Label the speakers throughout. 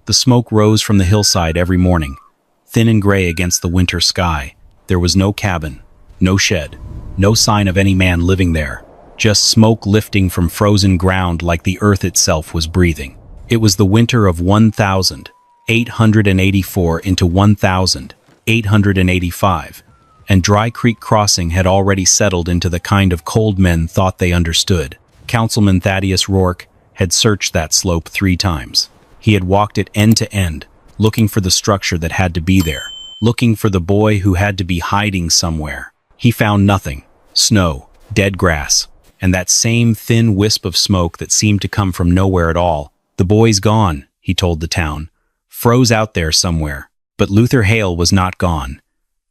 Speaker 1: The smoke rose from the hillside every morning, thin and gray against the winter sky. There was no cabin, no shed, no sign of any man living there, just smoke lifting from frozen ground like the earth itself was breathing. It was the winter of 1884 into 1885, and Dry Creek Crossing had already settled into the kind of cold men thought they understood. Councilman Thaddeus Rourke had searched that slope 3 times. He had walked it end to end, looking for the structure that had to be there, looking for the boy who had to be hiding somewhere. He found nothing. Snow, dead grass, and that same thin wisp of smoke that seemed to come from nowhere at all. The boy's gone, he told the town. Froze out there somewhere. But Luther Hale was not gone.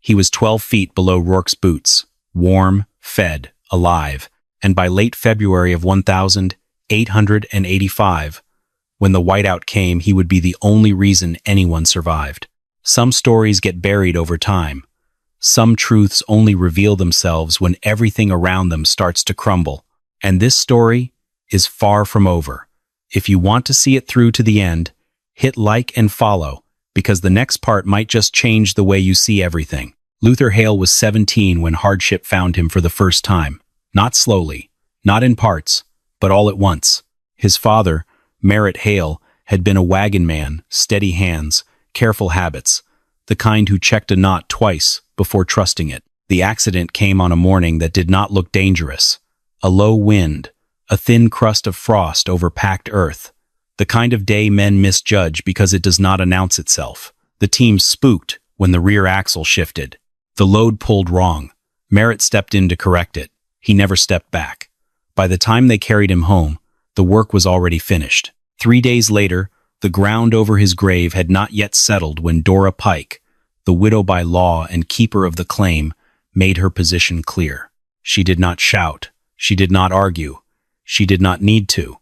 Speaker 1: He was 12 feet below Rourke's boots, warm, fed, alive, and by late February of 1885, when the whiteout came, he would be the only reason anyone survived. Some stories get buried over time. Some truths only reveal themselves when everything around them starts to crumble. And this story is far from over. If you want to see it through to the end, hit like and follow, because the next part might just change the way you see everything. Luther Hale was 17 when hardship found him for the first time. Not slowly, not in parts, but all at once. His father, Merritt Hale, had been a wagon man, steady hands, careful habits, the kind who checked a knot twice before trusting it. The accident came on a morning that did not look dangerous. A low wind, a thin crust of frost over packed earth, the kind of day men misjudge because it does not announce itself. The team spooked when the rear axle shifted. The load pulled wrong. Merritt stepped in to correct it. He never stepped back. By the time they carried him home, the work was already finished. 3 days later, the ground over his grave had not yet settled when Dora Pike, the widow by law and keeper of the claim, made her position clear. She did not shout. She did not argue. She did not need to.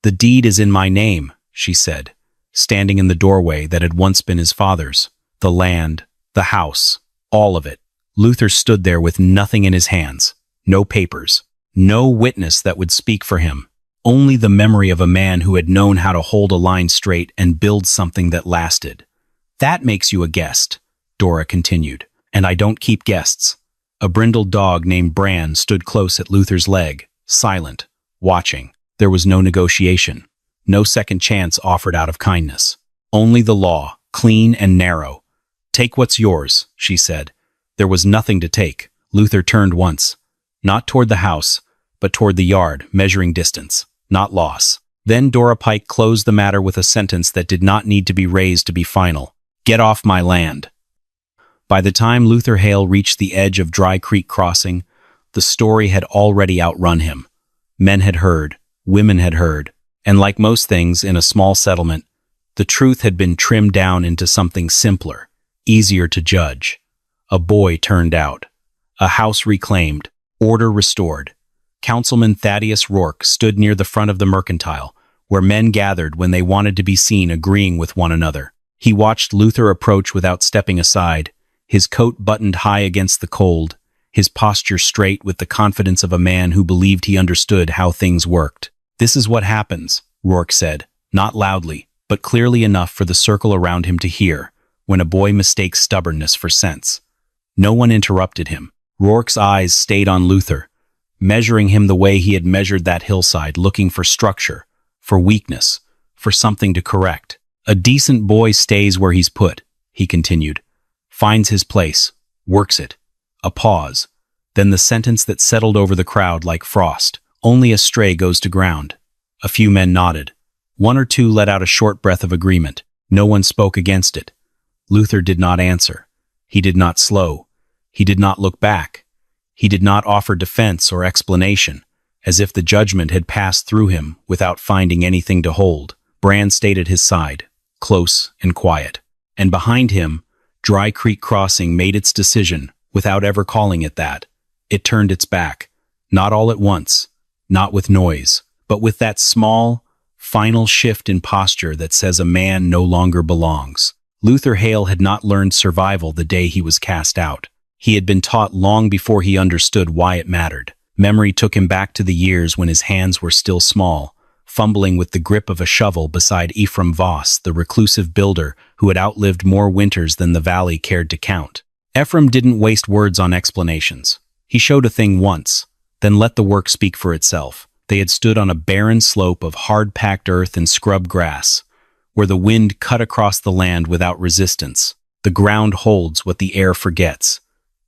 Speaker 1: "The deed is in my name," she said, standing in the doorway that had once been his father's. The land, the house, all of it. Luther stood there with nothing in his hands. No papers. No witness that would speak for him. Only the memory of a man who had known how to hold a line straight and build something that lasted. "That makes you a guest," Dora continued. "And I don't keep guests." A brindled dog named Bran stood close at Luther's leg, silent, watching. There was no negotiation, no second chance offered out of kindness. Only the law, clean and narrow. "Take what's yours," she said. There was nothing to take. Luther turned once, not toward the house, but toward the yard, measuring distance, not loss. Then Dora Pike closed the matter with a sentence that did not need to be raised to be final. "Get off my land." By the time Luther Hale reached the edge of Dry Creek Crossing, the story had already outrun him. Men had heard, women had heard, and like most things in a small settlement, the truth had been trimmed down into something simpler, easier to judge. A boy turned out. A house reclaimed. Order restored. Councilman Thaddeus Rourke stood near the front of the mercantile, where men gathered when they wanted to be seen agreeing with one another. He watched Luther approach without stepping aside, his coat buttoned high against the cold, his posture straight with the confidence of a man who believed he understood how things worked. "This is what happens," Rourke said, not loudly, but clearly enough for the circle around him to hear, when a boy mistakes stubbornness for sense. No one interrupted him. Rourke's eyes stayed on Luther, measuring him the way he had measured that hillside, looking for structure, for weakness, for something to correct. "A decent boy stays where he's put," he continued, "finds his place, works it." A pause, then the sentence that settled over the crowd like frost. "Only a stray goes to ground." A few men nodded. One or two let out a short breath of agreement. No one spoke against it. Luther did not answer. He did not slow. He did not look back. He did not offer defense or explanation, as if the judgment had passed through him without finding anything to hold. Bran stayed at his side, close and quiet. And behind him, Dry Creek Crossing made its decision without ever calling it that. It turned its back, not all at once, not with noise, but with that small, final shift in posture that says a man no longer belongs. Luther Hale had not learned survival the day he was cast out. He had been taught long before he understood why it mattered. Memory took him back to the years when his hands were still small, fumbling with the grip of a shovel beside Ephraim Voss, the reclusive builder who had outlived more winters than the valley cared to count. Ephraim didn't waste words on explanations. He showed a thing once, then let the work speak for itself. They had stood on a barren slope of hard-packed earth and scrub grass, where the wind cut across the land without resistance. The ground holds what the air forgets.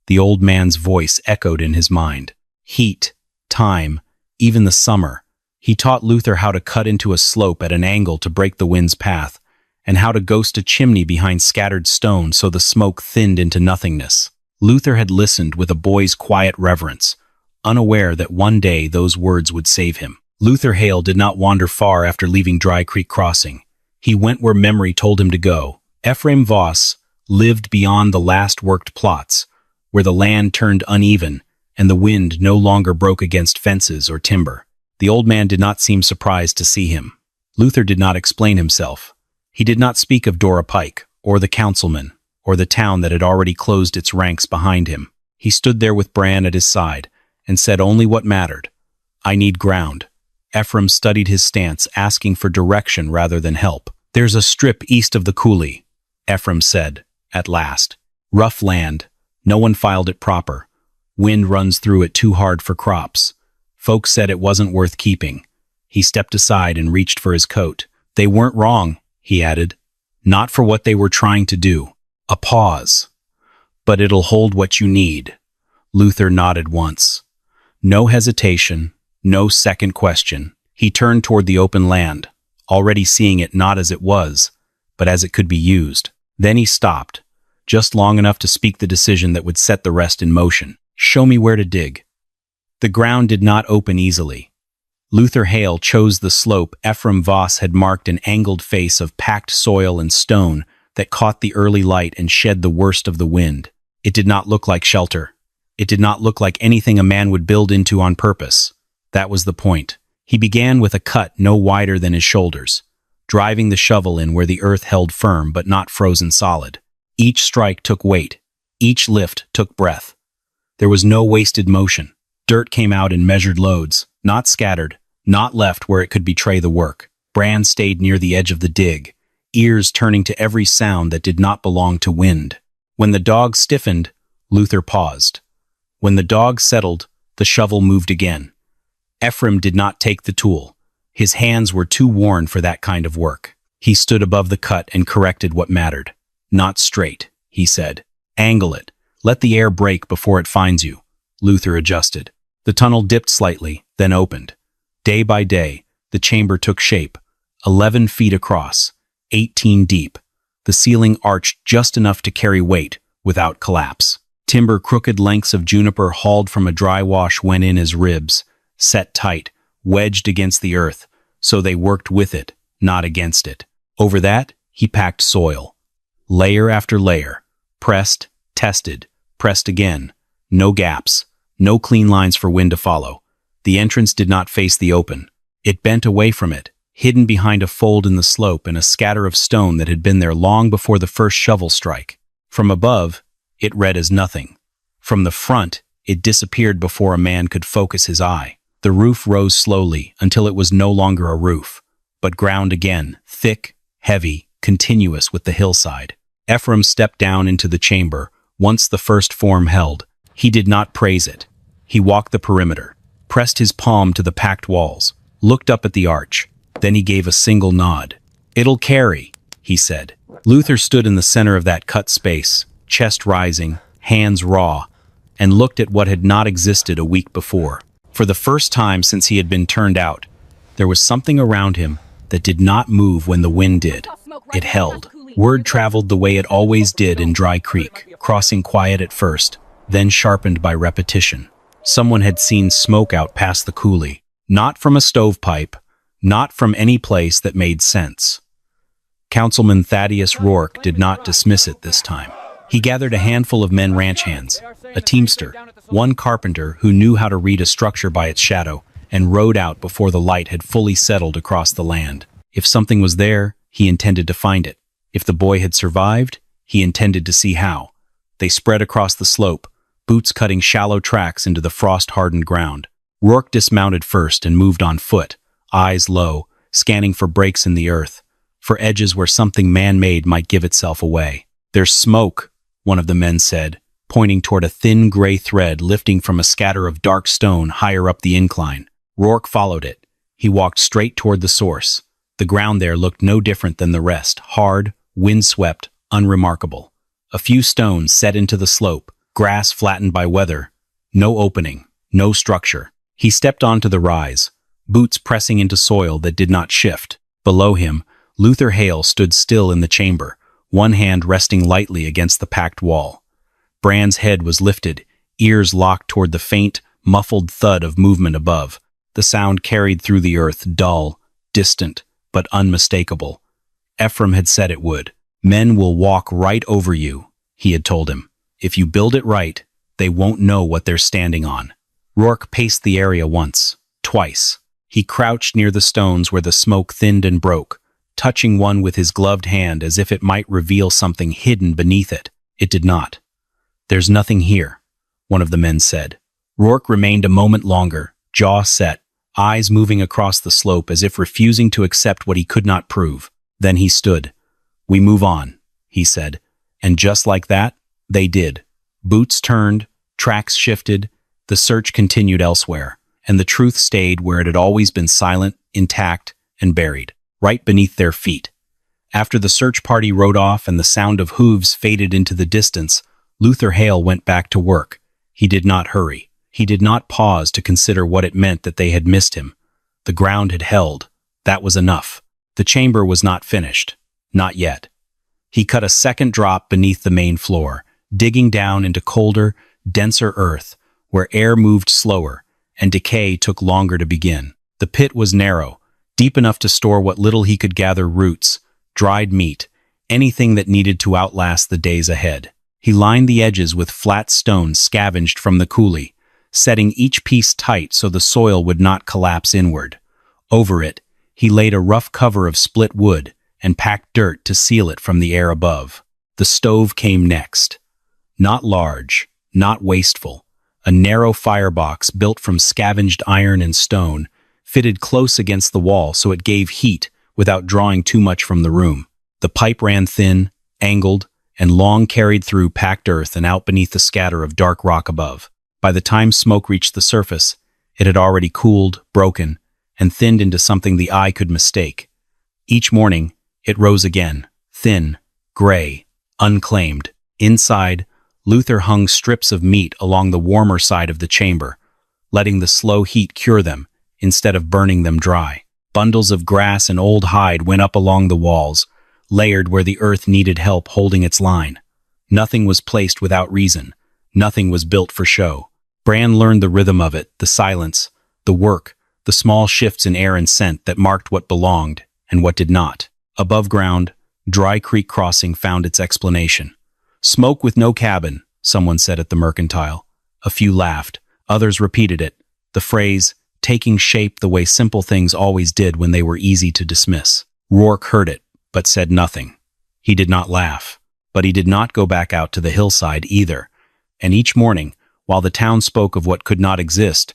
Speaker 1: The old man's voice echoed in his mind. Heat, time, even the summer. He taught Luther how to cut into a slope at an angle to break the wind's path, and how to ghost a chimney behind scattered stone so the smoke thinned into nothingness. Luther had listened with a boy's quiet reverence, unaware that one day those words would save him. Luther Hale did not wander far after leaving Dry Creek Crossing. He went where memory told him to go. Ephraim Voss lived beyond the last worked plots, where the land turned uneven and the wind no longer broke against fences or timber. The old man did not seem surprised to see him. Luther did not explain himself. He did not speak of Dora Pike, or the councilman, or the town that had already closed its ranks behind him. He stood there with Bran at his side, and said only what mattered. I need ground. Ephraim studied his stance, asking for direction rather than help. There's a strip east of the coulee, Ephraim said, at last. Rough land. No one filed it proper. Wind runs through it too hard for crops. Folks said it wasn't worth keeping. He stepped aside and reached for his coat. They weren't wrong, he added. Not for what they were trying to do. A pause. But it'll hold what you need. Luther nodded once. No hesitation, no second question. He turned toward the open land, already seeing it not as it was, but as it could be used. Then he stopped, just long enough to speak the decision that would set the rest in motion. Show me where to dig. The ground did not open easily. Luther Hale chose the slope Ephraim Voss had marked, an angled face of packed soil and stone that caught the early light and shed the worst of the wind. It did not look like shelter. It did not look like anything a man would build into on purpose. That was the point. He began with a cut no wider than his shoulders, driving the shovel in where the earth held firm but not frozen solid. Each strike took weight. Each lift took breath. There was no wasted motion. Dirt came out in measured loads, not scattered, not left where it could betray the work. Bran stayed near the edge of the dig, ears turning to every sound that did not belong to wind. When the dog stiffened, Luther paused. When the dog settled, the shovel moved again. Ephraim did not take the tool. His hands were too worn for that kind of work. He stood above the cut and corrected what mattered. Not straight, he said. Angle it. Let the air break before it finds you. Luther adjusted. The tunnel dipped slightly, then opened. Day by day, the chamber took shape. 11 feet across, 18 deep. The ceiling arched just enough to carry weight without collapse. Timber crooked lengths of juniper hauled from a dry wash went in as ribs, set tight, wedged against the earth, so they worked with it, not against it. Over that, he packed soil. Layer after layer, pressed, tested, pressed again. No gaps, no clean lines for wind to follow. The entrance did not face the open. It bent away from it, hidden behind a fold in the slope and a scatter of stone that had been there long before the first shovel strike. From above, it read as nothing. From the front, it disappeared before a man could focus his eye. The roof rose slowly until it was no longer a roof, but ground again, thick, heavy, continuous with the hillside. Ephraim stepped down into the chamber, once the first form held. He did not praise it. He walked the perimeter, pressed his palm to the packed walls, looked up at the arch. Then he gave a single nod. It'll carry, he said. Luther stood in the center of that cut space, chest rising, hands raw, and looked at what had not existed a week before. For the first time since he had been turned out, there was something around him that did not move when the wind did. It held. Word traveled the way it always did in Dry Creek, crossing quiet at first, then sharpened by repetition. Someone had seen smoke out past the coulee, not from a stovepipe, not from any place that made sense. Councilman Thaddeus Rourke did not dismiss it this time. He gathered a handful of men ranch hands, a teamster, one carpenter who knew how to read a structure by its shadow, and rode out before the light had fully settled across the land. If something was there, he intended to find it. If the boy had survived, he intended to see how. They spread across the slope, boots cutting shallow tracks into the frost-hardened ground. Rourke dismounted first and moved on foot, eyes low, scanning for breaks in the earth, for edges where something man-made might give itself away. "There's smoke," one of the men said, pointing toward a thin gray thread lifting from a scatter of dark stone higher up the incline. Rourke followed it. He walked straight toward the source. The ground there looked no different than the rest, hard, windswept, unremarkable. A few stones set into the slope, grass flattened by weather. No opening, no structure. He stepped onto the rise, boots pressing into soil that did not shift. Below him, Luther Hale stood still in the chamber, one hand resting lightly against the packed wall. Bran's head was lifted, ears locked toward the faint, muffled thud of movement above. The sound carried through the earth, dull, distant, but unmistakable. Ephraim had said it would. "Men will walk right over you," he had told him. "If you build it right, they won't know what they're standing on." Rourke paced the area once, twice. He crouched near the stones where the smoke thinned and broke, touching one with his gloved hand as if it might reveal something hidden beneath it. It did not. "There's nothing here," one of the men said. Rourke remained a moment longer, jaw set, eyes moving across the slope as if refusing to accept what he could not prove. Then he stood. "We move on," he said. And just like that, they did. Boots turned, tracks shifted, the search continued elsewhere, and the truth stayed where it had always been, silent, intact, and buried, right beneath their feet. After the search party rode off and the sound of hooves faded into the distance, Luther Hale went back to work. He did not hurry. He did not pause to consider what it meant that they had missed him. The ground had held. That was enough. The chamber was not finished. Not yet. He cut a second drop beneath the main floor, digging down into colder, denser earth, where air moved slower, and decay took longer to begin. The pit was narrow, deep enough to store what little he could gather: roots, dried meat, anything that needed to outlast the days ahead. He lined the edges with flat stones scavenged from the coulee, setting each piece tight so the soil would not collapse inward. Over it, he laid a rough cover of split wood and packed dirt to seal it from the air above. The stove came next. Not large, not wasteful. A narrow firebox built from scavenged iron and stone, fitted close against the wall so it gave heat without drawing too much from the room. The pipe ran thin, angled, and long carried through packed earth and out beneath the scatter of dark rock above. By the time smoke reached the surface, it had already cooled, broken, and thinned into something the eye could mistake. Each morning, it rose again, thin, gray, unclaimed. Inside, Luther hung strips of meat along the warmer side of the chamber, letting the slow heat cure them instead of burning them dry. Bundles of grass and old hide went up along the walls, layered where the earth needed help holding its line. Nothing was placed without reason. Nothing was built for show. Bran learned the rhythm of it, the silence, the work, the small shifts in air and scent that marked what belonged and what did not. Above ground, Dry Creek Crossing found its explanation. "Smoke with no cabin," someone said at the mercantile. A few laughed. Others repeated it, the phrase taking shape the way simple things always did when they were easy to dismiss. Rourke heard it, but said nothing. He did not laugh, but he did not go back out to the hillside either. And each morning, while the town spoke of what could not exist,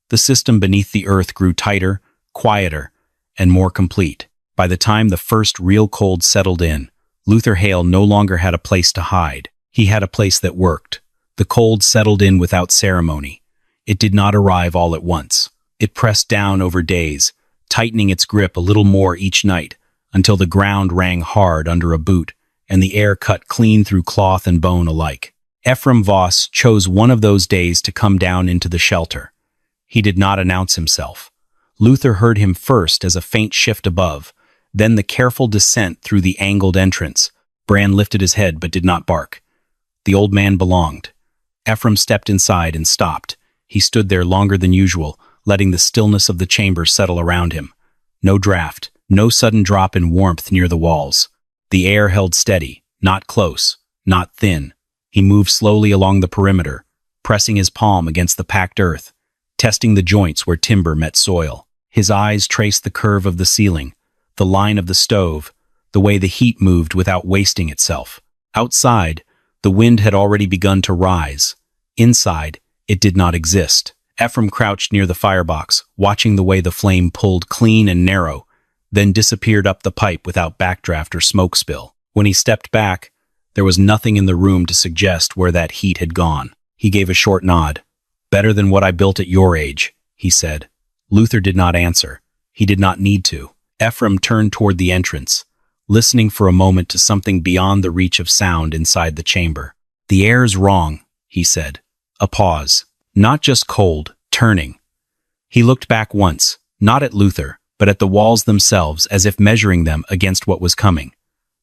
Speaker 1: the system beneath the earth grew tighter, quieter, and more complete. By the time the first real cold settled in, Luther Hale no longer had a place to hide. He had a place that worked. The cold settled in without ceremony. It did not arrive all at once. It pressed down over days, tightening its grip a little more each night, until the ground rang hard under a boot, and the air cut clean through cloth and bone alike. Ephraim Voss chose one of those days to come down into the shelter. He did not announce himself. Luther heard him first as a faint shift above, then the careful descent through the angled entrance. Bran lifted his head but did not bark. The old man belonged. Ephraim stepped inside and stopped. He stood there longer than usual, letting the stillness of the chamber settle around him. No draft, no sudden drop in warmth near the walls. The air held steady, not close, not thin. He moved slowly along the perimeter, pressing his palm against the packed earth, testing the joints where timber met soil. His eyes traced the curve of the ceiling, the line of the stove, the way the heat moved without wasting itself. Outside, the wind had already begun to rise. Inside, it did not exist. Ephraim crouched near the firebox, watching the way the flame pulled clean and narrow, then disappeared up the pipe without backdraft or smoke spill. When he stepped back, there was nothing in the room to suggest where that heat had gone. He gave a short nod. "Better than what I built at your age," he said. Luther did not answer. He did not need to. Ephraim turned toward the entrance, listening for a moment to something beyond the reach of sound inside the chamber. "The air's wrong," he said. A pause. Not just cold, turning. He looked back once, not at Luther, but at the walls themselves, as if measuring them against what was coming.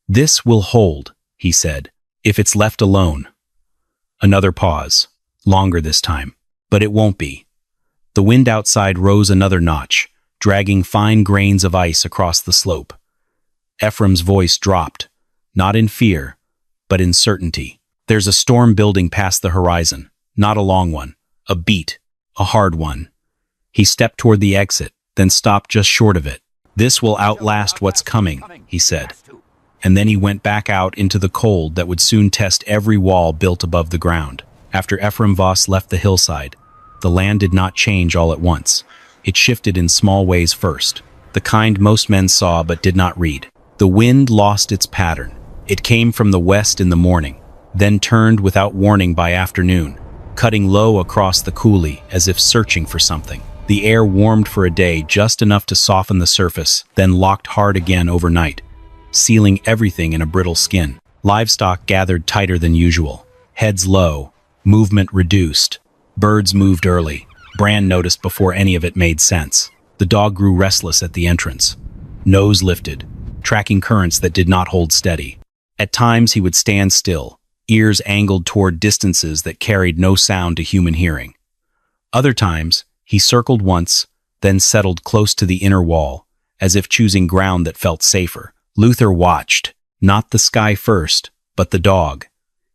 Speaker 1: "This will hold," he said, "if it's left alone." Another pause. Longer this time. But it won't be. The wind outside rose another notch, dragging fine grains of ice across the slope. Ephraim's voice dropped, not in fear, but in certainty. "There's a storm building past the horizon, not a long one, a beat, a hard one." He stepped toward the exit, then stopped just short of it. "This will outlast what's coming," he said. And then he went back out into the cold that would soon test every wall built above the ground. After Ephraim Voss left the hillside, the land did not change all at once. It shifted in small ways first, the kind most men saw but did not read. The wind lost its pattern. It came from the west in the morning, then turned without warning by afternoon, cutting low across the coulee as if searching for something. The air warmed for a day, just enough to soften the surface, then locked hard again overnight, sealing everything in a brittle skin. Livestock gathered tighter than usual, heads low, movement reduced. Birds moved early. Bran noticed before any of it made sense. The dog grew restless at the entrance, nose lifted, tracking currents that did not hold steady. At times he would stand still, ears angled toward distances that carried no sound to human hearing. Other times, he circled once, then settled close to the inner wall, as if choosing ground that felt safer. Luther watched, not the sky first, but the dog.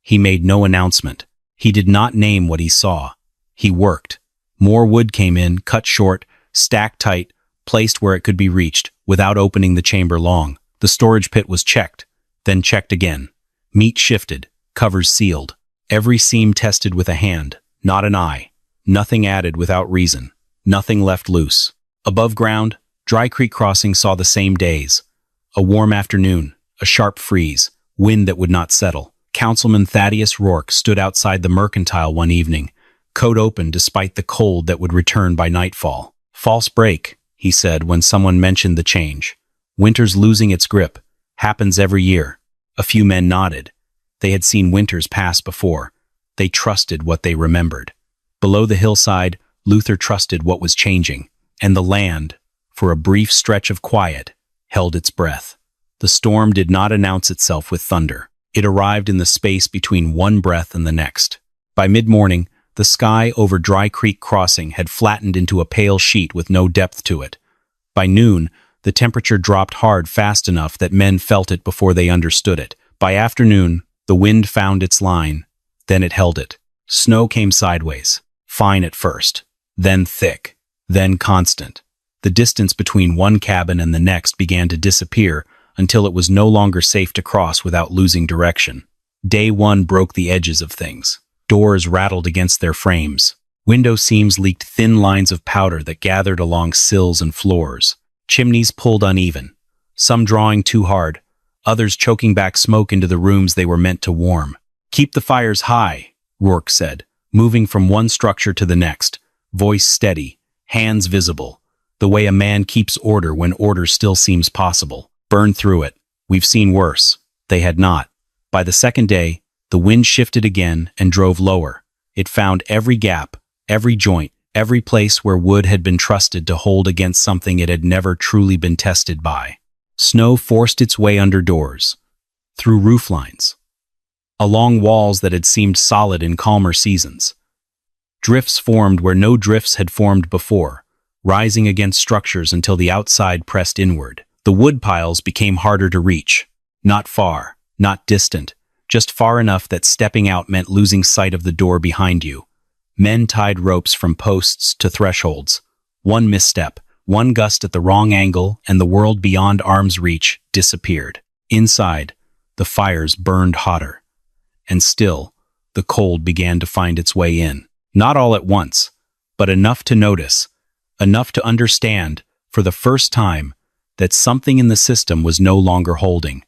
Speaker 1: He made no announcement. He did not name what he saw. He worked. More wood came in, cut short, stacked tight, placed where it could be reached, without opening the chamber long. The storage pit was checked, then checked again. Meat shifted, covers sealed. Every seam tested with a hand, not an eye. Nothing added without reason. Nothing left loose. Above ground, Dry Creek Crossing saw the same days. A warm afternoon, a sharp freeze, wind that would not settle. Councilman Thaddeus Rourke stood outside the Mercantile one evening, coat open despite the cold that would return by nightfall. "False break," he said when someone mentioned the change. "Winter's losing its grip. Happens every year." A few men nodded. They had seen winters pass before. They trusted what they remembered. Below the hillside, Luther trusted what was changing, and the land, for a brief stretch of quiet, held its breath. The storm did not announce itself with thunder. It arrived in the space between one breath and the next. By mid-morning, the sky over Dry Creek Crossing had flattened into a pale sheet with no depth to it. By noon, the temperature dropped hard fast enough that men felt it before they understood it. By afternoon, the wind found its line, then it held it. Snow came sideways, fine at first, then thick, then constant. The distance between one cabin and the next began to disappear until it was no longer safe to cross without losing direction. Day one broke the edges of things. Doors rattled against their frames. Window seams leaked thin lines of powder that gathered along sills and floors. Chimneys pulled uneven, some drawing too hard, others choking back smoke into the rooms they were meant to warm. "Keep the fires high," Rourke said, moving from one structure to the next, voice steady, hands visible, the way a man keeps order when order still seems possible. "Burn through it. We've seen worse." They had not. By the second day, the wind shifted again and drove lower. It found every gap, every joint, every place where wood had been trusted to hold against something it had never truly been tested by. Snow forced its way under doors, through roof lines, along walls that had seemed solid in calmer seasons. Drifts formed where no drifts had formed before, rising against structures until the outside pressed inward. The wood piles became harder to reach. Not far, not distant, just far enough that stepping out meant losing sight of the door behind you. Men tied ropes from posts to thresholds. One misstep, one gust at the wrong angle, and the world beyond arm's reach disappeared. Inside, the fires burned hotter. And still, the cold began to find its way in. Not all at once, but enough to notice, enough to understand, for the first time, that something in the system was no longer holding.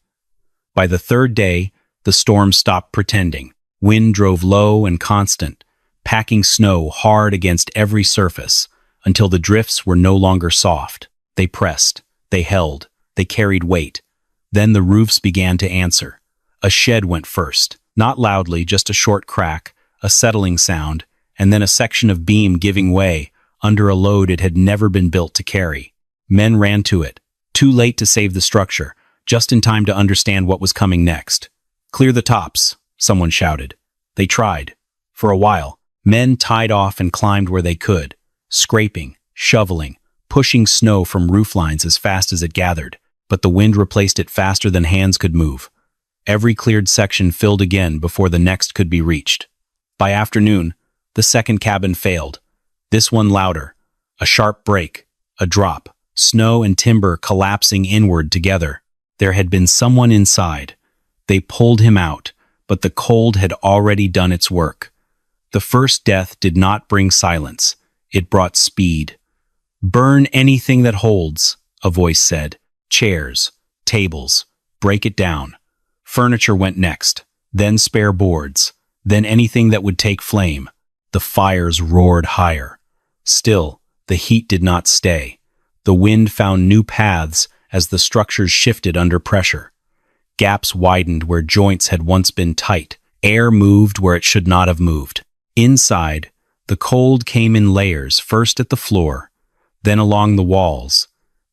Speaker 1: By the third day, the storm stopped pretending. Wind drove low and constant, packing snow hard against every surface, until the drifts were no longer soft. They pressed, they held, they carried weight. Then the roofs began to answer. A shed went first, not loudly, just a short crack, a settling sound, and then a section of beam giving way under a load it had never been built to carry. Men ran to it, too late to save the structure, just in time to understand what was coming next. "Clear the tops," someone shouted. They tried. For a while, men tied off and climbed where they could, scraping, shoveling, pushing snow from roof lines as fast as it gathered, but the wind replaced it faster than hands could move. Every cleared section filled again before the next could be reached. By afternoon, the second cabin failed. This one louder. A sharp break, a drop, snow and timber collapsing inward together. There had been someone inside. They pulled him out, but the cold had already done its work. The first death did not bring silence. It brought speed. "Burn anything that holds," a voice said. "Chairs, tables, break it down." Furniture went next, then spare boards, then anything that would take flame. The fires roared higher. Still, the heat did not stay. The wind found new paths as the structures shifted under pressure. Gaps widened where joints had once been tight. Air moved where it should not have moved. Inside, the cold came in layers, first at the floor, then along the walls,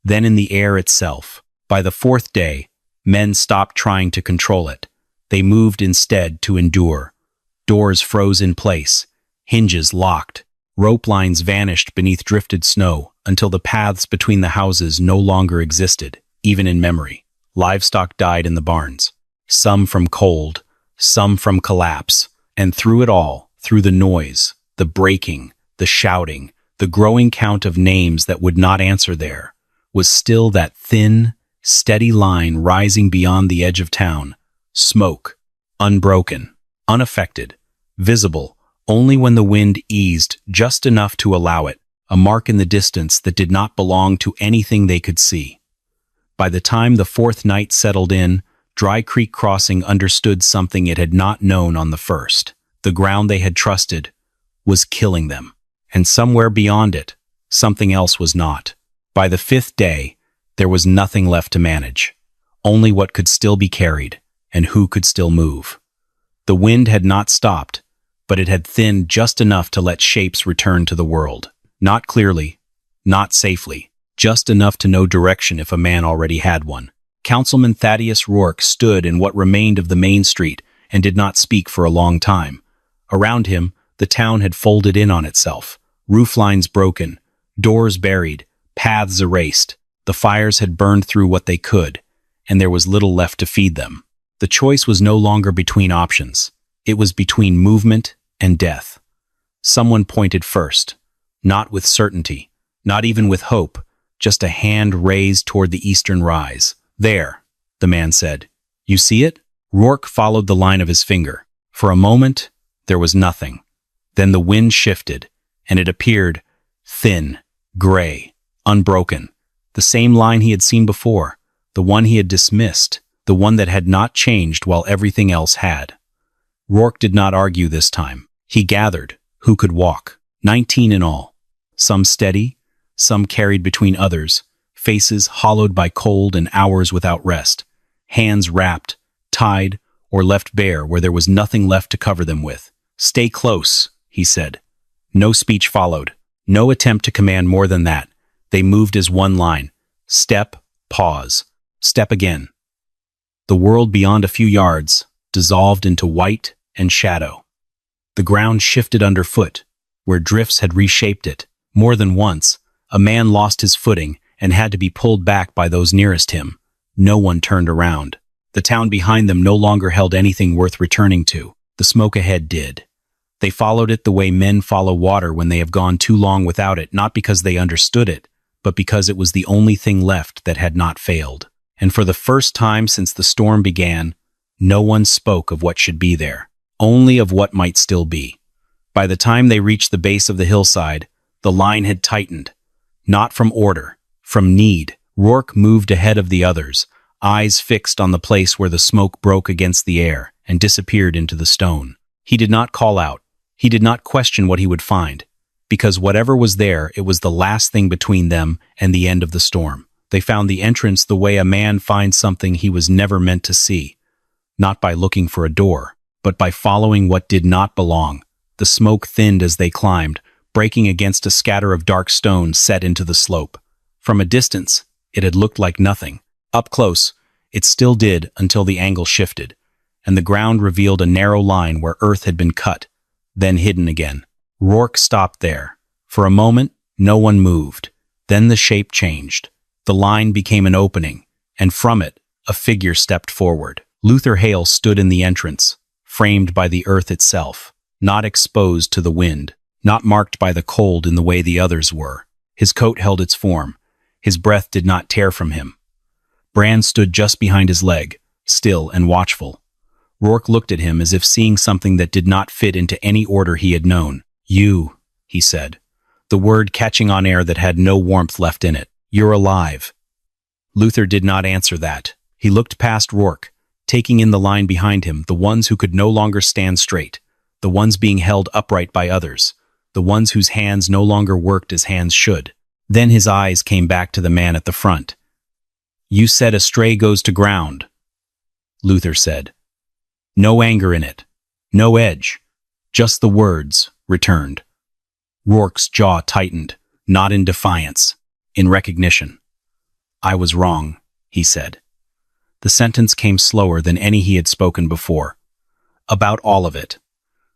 Speaker 1: then in the air itself. By the fourth day, men stopped trying to control it. They moved instead to endure. Doors froze in place, hinges locked, rope lines vanished beneath drifted snow until the paths between the houses no longer existed, even in memory. Livestock died in the barns, some from cold, some from collapse, and through it all, through the noise, the breaking, the shouting, the growing count of names that would not answer there, was still that thin, steady line rising beyond the edge of town, smoke, unbroken, unaffected, visible only when the wind eased just enough to allow it, a mark in the distance that did not belong to anything they could see. By the time the fourth night settled in, Dry Creek Crossing understood something it had not known on the first. The ground they had trusted was killing them, and somewhere beyond it, something else was not. By the fifth day, there was nothing left to manage, only what could still be carried, and who could still move. The wind had not stopped, but it had thinned just enough to let shapes return to the world. Not clearly, not safely, just enough to know direction if a man already had one. Councilman Thaddeus Rourke stood in what remained of the main street and did not speak for a long time. Around him, the town had folded in on itself, roof lines broken, doors buried, paths erased. The fires had burned through what they could, and there was little left to feed them. The choice was no longer between options. It was between movement and death. Someone pointed first, not with certainty, not even with hope, just a hand raised toward the eastern rise. "There," the man said. "You see it?" Rourke followed the line of his finger. For a moment, there was nothing. Then the wind shifted, and it appeared thin, gray, unbroken. The same line he had seen before, the one he had dismissed, the one that had not changed while everything else had. Rourke did not argue this time. He gathered who could walk, 19 in all. Some steady, some carried between others, faces hollowed by cold and hours without rest, hands wrapped, tied, or left bare where there was nothing left to cover them with. "Stay close," he said. No speech followed, no attempt to command more than that. They moved as one line. Step, pause, step again. The world beyond a few yards dissolved into white and shadow. The ground shifted underfoot, where drifts had reshaped it. More than once, a man lost his footing and had to be pulled back by those nearest him. No one turned around. The town behind them no longer held anything worth returning to. The smoke ahead did. They followed it the way men follow water when they have gone too long without it, not because they understood it, but because it was the only thing left that had not failed. And for the first time since the storm began, no one spoke of what should be there, only of what might still be. By the time they reached the base of the hillside, the line had tightened, not from order, from need. Rourke moved ahead of the others, eyes fixed on the place where the smoke broke against the air and disappeared into the stone. He did not call out. He did not question what he would find, because whatever was there, it was the last thing between them and the end of the storm. They found the entrance the way a man finds something he was never meant to see, not by looking for a door, but by following what did not belong. The smoke thinned as they climbed, breaking against a scatter of dark stones set into the slope. From a distance, it had looked like nothing. Up close, it still did until the angle shifted, and the ground revealed a narrow line where earth had been cut, then hidden again. Rourke stopped there. For a moment, no one moved. Then the shape changed. The line became an opening, and from it, a figure stepped forward. Luther Hale stood in the entrance, framed by the earth itself, not exposed to the wind, not marked by the cold in the way the others were. His coat held its form. His breath did not tear from him. Bran stood just behind his leg, still and watchful. Rourke looked at him as if seeing something that did not fit into any order he had known. "You," he said, the word catching on air that had no warmth left in it. "You're alive." Luther did not answer that. He looked past Rourke, taking in the line behind him, the ones who could no longer stand straight, the ones being held upright by others, the ones whose hands no longer worked as hands should. Then his eyes came back to the man at the front. "You said a stray goes to ground," Luther said. "No anger in it. No edge. Just the words," returned. Rourke's jaw tightened, not in defiance, in recognition. "I was wrong," he said. The sentence came slower than any he had spoken before. "About all of it."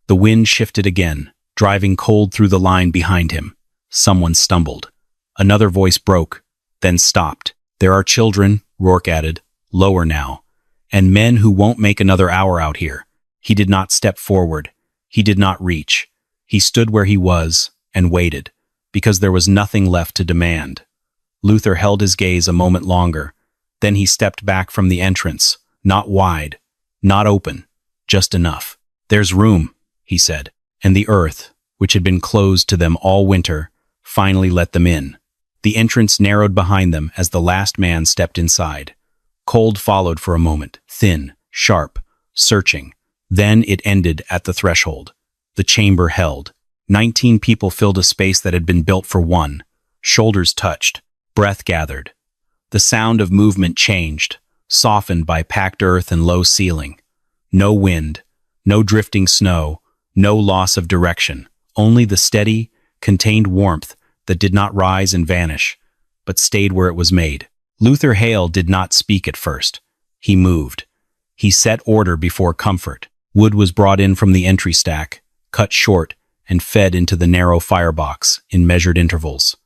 Speaker 1: The wind shifted again, driving cold through the line behind him. Someone stumbled. Another voice broke, then stopped. "There are children," Rourke added, lower now, "and men who won't make another hour out here." He did not step forward. He did not reach. He stood where he was and waited, because there was nothing left to demand. Luther held his gaze a moment longer. Then he stepped back from the entrance, not wide, not open, just enough. "There's room," he said, and the earth, which had been closed to them all winter, finally let them in. The entrance narrowed behind them as the last man stepped inside. Cold followed for a moment, thin, sharp, searching. Then it ended at the threshold. The chamber held. 19 people filled a space that had been built for one. Shoulders touched. Breath gathered. The sound of movement changed, softened by packed earth and low ceiling. No wind, no drifting snow, no loss of direction. Only the steady, contained warmth that did not rise and vanish, but stayed where it was made. Luther Hale did not speak at first. He moved. He set order before comfort. Wood was brought in from the entry stack, cut short, and fed into the narrow firebox in measured intervals.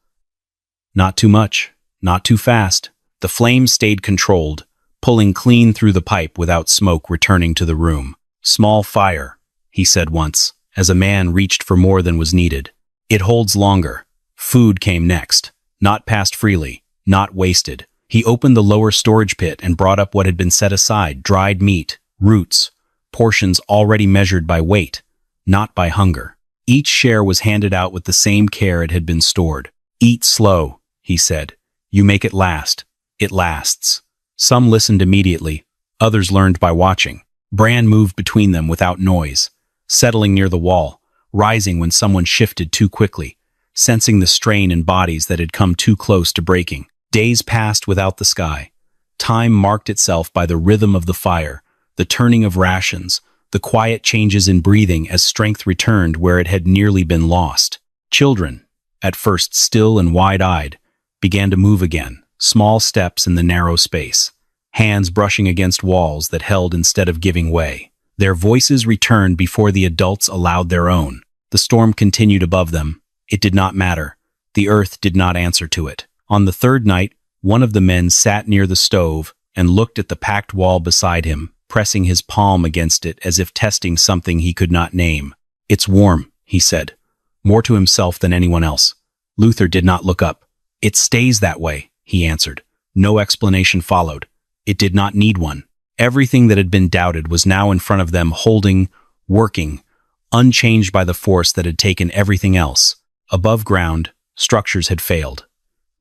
Speaker 1: Not too much, not too fast. The flame stayed controlled, pulling clean through the pipe without smoke returning to the room. "Small fire," he said once, as a man reached for more than was needed. "It holds longer." Food came next, not passed freely, not wasted. He opened the lower storage pit and brought up what had been set aside: dried meat, roots, portions already measured by weight, not by hunger. Each share was handed out with the same care it had been stored. "Eat slow," he said. "You make it last. It lasts." Some listened immediately, others learned by watching. Bran moved between them without noise, settling near the wall, rising when someone shifted too quickly, sensing the strain in bodies that had come too close to breaking. Days passed without the sky. Time marked itself by the rhythm of the fire, the turning of rations, the quiet changes in breathing as strength returned where it had nearly been lost. Children, at first still and wide-eyed, began to move again, small steps in the narrow space, hands brushing against walls that held instead of giving way. Their voices returned before the adults allowed their own. The storm continued above them. It did not matter. The earth did not answer to it. On the third night, one of the men sat near the stove and looked at the packed wall beside him, pressing his palm against it as if testing something he could not name. "It's warm," he said, more to himself than anyone else. Luther did not look up. "It stays that way," he answered. No explanation followed. It did not need one. Everything that had been doubted was now in front of them, holding, working, unchanged by the force that had taken everything else. Above ground, structures had failed.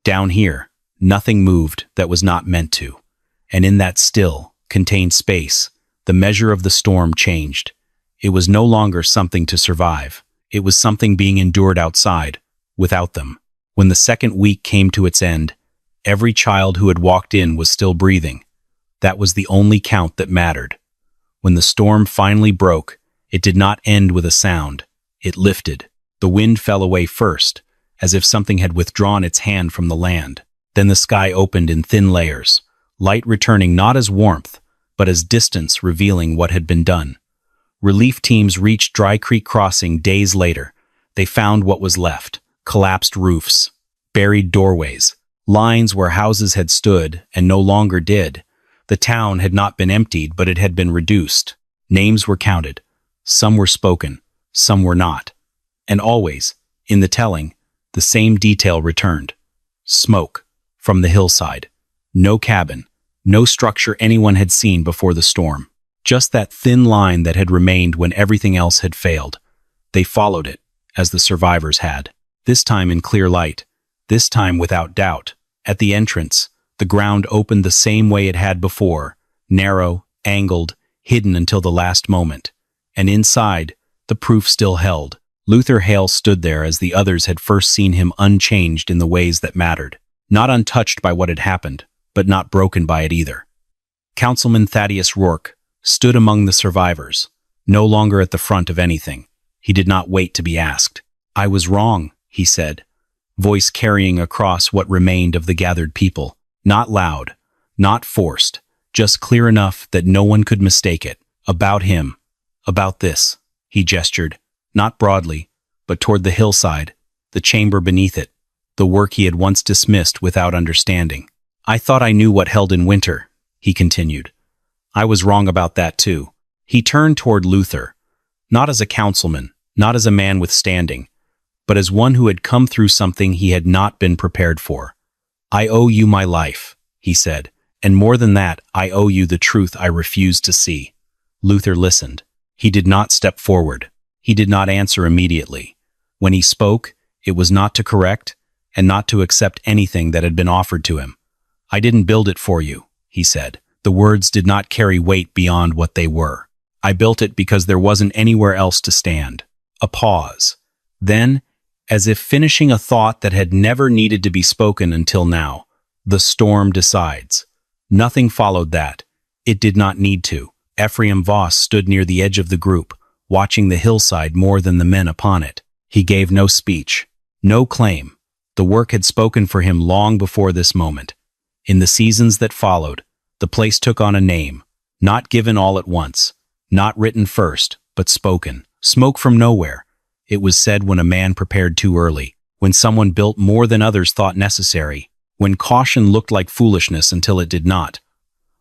Speaker 1: Down here, Nothing moved that was not meant to. And in that still, contained space, the measure of the storm changed. It was no longer something to survive. It was something being endured outside, without them. When the second week came to its end, every child who had walked in was still breathing. That was the only count that mattered. When the storm finally broke, it did not end with a sound. It lifted. The wind fell away first, as if something had withdrawn its hand from the land. Then the sky opened in thin layers, light returning not as warmth, but as distance revealing what had been done. Relief teams reached Dry Creek Crossing days later. They found what was left: collapsed roofs, buried doorways, lines where houses had stood and no longer did. The town had not been emptied, but it had been reduced. Names were counted. Some were spoken, some were not. And always, in the telling, the same detail returned. Smoke from the hillside. No cabin, no structure anyone had seen before the storm. Just that thin line that had remained when everything else had failed. They followed it, as the survivors had. This time in clear light. This time without doubt. At the entrance, the ground opened the same way it had before, narrow, angled, hidden until the last moment. And inside, the proof still held. Luther Hale stood there as the others had first seen him, unchanged in the ways that mattered. Not untouched by what had happened, but not broken by it either. Councilman Thaddeus Rourke stood among the survivors, no longer at the front of anything. He did not wait to be asked. "I was wrong," he said, voice carrying across what remained of the gathered people. Not loud, not forced, just clear enough that no one could mistake it. About him, about this, he gestured, not broadly, but toward the hillside, the chamber beneath it, the work he had once dismissed without understanding. "I thought I knew what held in winter," he continued. "I was wrong about that too." He turned toward Luther, not as a councilman, not as a man with standing, but as one who had come through something he had not been prepared for. "I owe you my life," he said, "and more than that, I owe you the truth I refused to see." Luther listened. He did not step forward. He did not answer immediately. When he spoke, it was not to correct and not to accept anything that had been offered to him. "I didn't build it for you," he said. The words did not carry weight beyond what they were. "I built it because there wasn't anywhere else to stand." A pause. Then, as if finishing a thought that had never needed to be spoken until now, "The storm decides." Nothing followed that. It did not need to. Ephraim Voss stood near the edge of the group, watching the hillside more than the men upon it. He gave no speech, no claim. The work had spoken for him long before this moment. In the seasons that followed, the place took on a name, not given all at once, not written first, but spoken. Smoke from nowhere. It was said when a man prepared too early, when someone built more than others thought necessary, when caution looked like foolishness until it did not.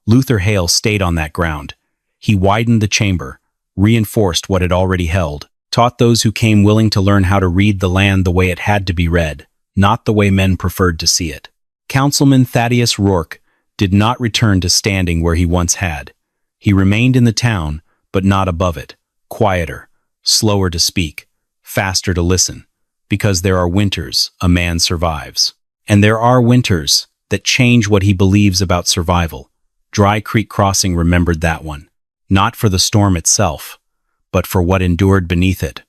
Speaker 1: Luther Hale stayed on that ground. He widened the chamber, reinforced what it already held, taught those who came willing to learn how to read the land the way it had to be read, not the way men preferred to see it. Councilman Thaddeus Rourke did not return to standing where he once had. He remained in the town, but not above it, quieter, slower to speak, faster to listen, because there are winters a man survives. And there are winters that change what he believes about survival. Dry Creek Crossing remembered that one, not for the storm itself, but for what endured beneath it.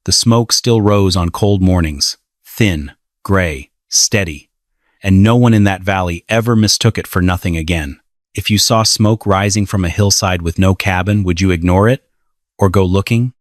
Speaker 1: The smoke still rose on cold mornings, thin, gray, steady, and no one in that valley ever mistook it for nothing again. If you saw smoke rising from a hillside with no cabin, would you ignore it or go looking?